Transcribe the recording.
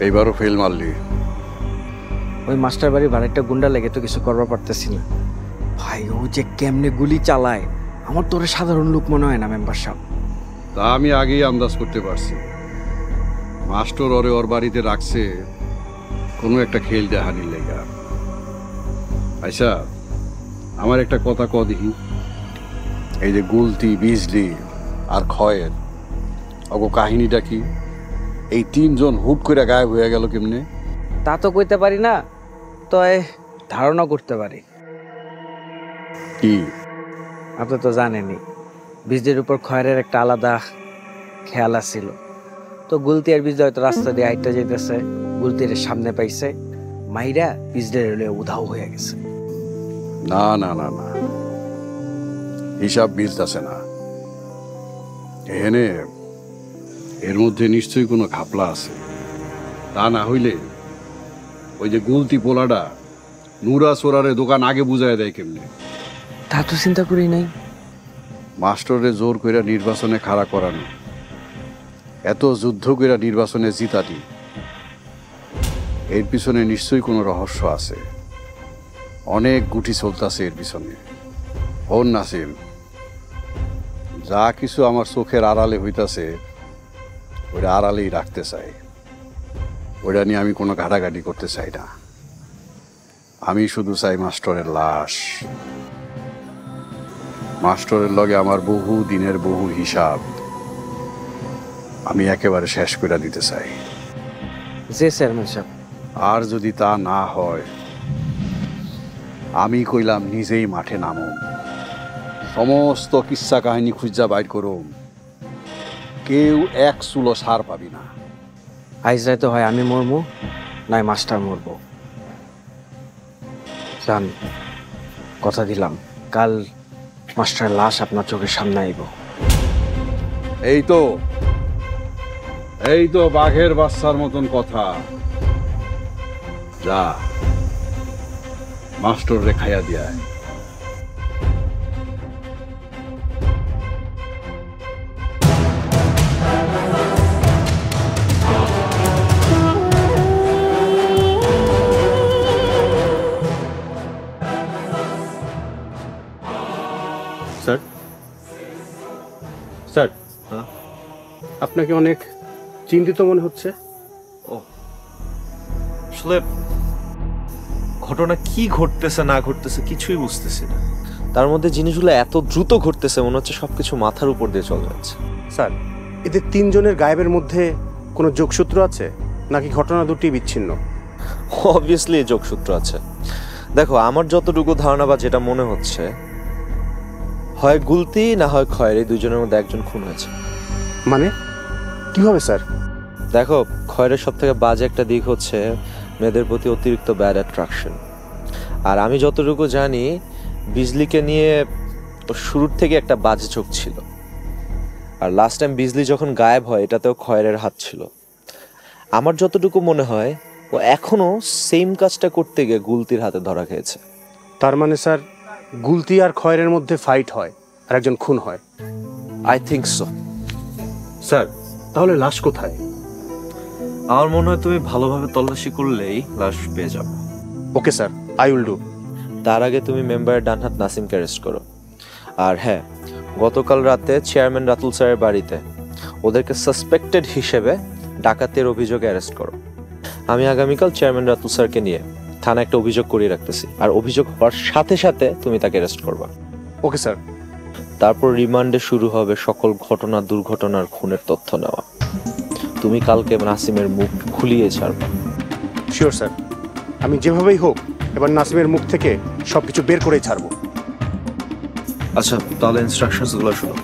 এইবারও ফেল মারলি। ওই মাস্টার বাড়ির ভাড়াটা গুন্ডা লেগে তো কিছু করবার পারতেছি না ভাই। ও যে কেমনে গুলি চালায় আমার তো ওরা সাধারণ লোক মনে হয় না মেম্বার সাহেব। তা আমি আগেই আন্দাজ করতে পারছি মাস্টার ওরে ওর বাড়িতে রাখছে কোনো একটা খেল দেখানির লেগা। আচ্ছা আমার একটা কথা ক দেখি, এই যে গুলতি, বিজলি আর খয়ের অগো কাহিনীটা কি? এই তিনজন হুট করে গায়েব হয়ে গেল কেমনে? তা তো কইতে পারি না, তবে ধারণা করতে পারি। কি? আপনি তো জানেনই বীজের উপর খয়ের একটা আলাদা খেয়াল আছিল। তো গুলতি আর বীজ হয়তো রাস্তা দিয়ে হাইটটা যেতেছে, গুলতির সামনে পাইছে, মাইরা বীজদের উধাও হয়ে গেছে। না না না না, হিসাব মিলতেছে না। এখানে এর মধ্যে নিশ্চয়ই কোনো ঘাপলা আছে। তা না হইলে ওই যে গুলতি পোলাটা নুরা সোরারে দোকান আগে বুঝায় দেয় কেমনে? তা তো চিন্তা করি নাই। মাস্টারে জোর কইরা নির্বাচনে খাড়া করানো, এত যুদ্ধ কইরা নির্বাচনে জিতাটি, এর পিছনে নিশ্চয়ই কোনো রহস্য আছে। অনেক গুটি চলতেছে এর পিছনে। ওর নাসিম, যা কিছু আমার চোখের আড়ালে হইতাছে ওটা আড়ালেই রাখতে চাই। ওটা নিয়ে আমি কোনো ঘাটাঘাটি করতে চাই না। আমি শুধু চাই মাস্টারের লাশ। মাস্টারের লগে আমার বহু দিনের বহু হিসাব আমি একেবারে শেষ করে দিতে চাই। জি চেয়ারম্যান সাহেব। আর যদি তা না হয় আমি কইলাম নিজেই মাঠে নামুন, সমস্ত কিচ্ছা কাহিনী খুঁজা বাইর করুম, কেউ এক চুলো সার পাবি না। আইজ রাইতে হয় আমি মরবো, নয় মাস্টার মরবো। জান, কথা দিলাম কাল মাস্টার লাশ আপনার চোখের সামনে আইব। এই তো বাঘের বাচ্চার মতন কথা। যা মাস্টার রে খাইয়া দিয়া। স্যার, স্যার, আপনাকে অনেক চিন্তিত মনে হচ্ছে। আসলে ঘটনা কি ঘটতেছে না ঘটতেছে কিছুই বুঝতেছি না। তার মধ্যে জিনিসগুলো এত দ্রুত ঘটতেছে মনে হচ্ছে সবকিছু মাথার উপর দিয়ে চলে যাচ্ছে। স্যার, এদের তিনজনের গায়েবের মধ্যে কোনো যোগসূত্র আছে নাকি ঘটনা দুটি বিচ্ছিন্ন? অবভিয়াসলি যোগসূত্র আছে। দেখো, আমার যতটুকু ধারণা বা যেটা মনে হচ্ছে, হয় গুলতি না হয় খয়ের, এই দুজনের মধ্যে একজন খুন হয়েছে। মানে কিভাবে স্যার? দেখো, খয়ের সব থেকে বাজে একটা দিক হচ্ছে মেয়েদের প্রতি অতিরিক্ত ব্যাড অ্যাট্রাকশন। আর আমি যতটুকু জানি বিজলিকে নিয়ে ওর শুরুর থেকে একটা বাজে চোখ ছিল। আর লাস্ট টাইম বিজলি যখন গায়েব হয় এটাতেও খয়ের হাত ছিল। আমার যতটুকু মনে হয় ও এখনো সেম কাজটা করতে গিয়ে গুলতির হাতে ধরা খেয়েছে। তার মানে স্যার গুলতি আর খয়ের মধ্যে ফাইট হয় আর একজন খুন হয়। I think so. স্যার, তাহলে লাশ কোথায়? আমার মনে হয় তুমি ভালোভাবে তল্লাশি করলেই লাশ পেয়ে যাবে। Okay sir, I will do. তার আগে তুমি মেম্বারের ডানহাত নাসিমকে অ্যারেস্ট করো। আর হ্যাঁ, গতকাল রাতে চেয়ারম্যান রাতুল স্যারের বাড়িতে ওদেরকে সাসপেক্টেড হিসেবে ডাকাতের অভিযোগে অ্যারেস্ট করো। আমি আগামীকাল চেয়ারম্যান রাতুল স্যারকে নিয়ে থানায় একটা অভিযোগ করিয়ে রাখতেছি, আর অভিযোগ হওয়ার সাথে সাথে তুমি তাকে অ্যারেস্ট করবা। Okay sir. তারপর রিমান্ডে শুরু হবে সকল ঘটনা, দুর্ঘটনার, খুনের তথ্য নেওয়া। তুমি কালকে নাসিমের মুখ খুলিয়ে ছাড়বে। শিওর স্যার, আমি যেভাবেই হোক এবার নাসিমের মুখ থেকে সবকিছু বের করেই ছাড়বো। আচ্ছা, তাহলে ইনস্ট্রাকশনসগুলো শুনো।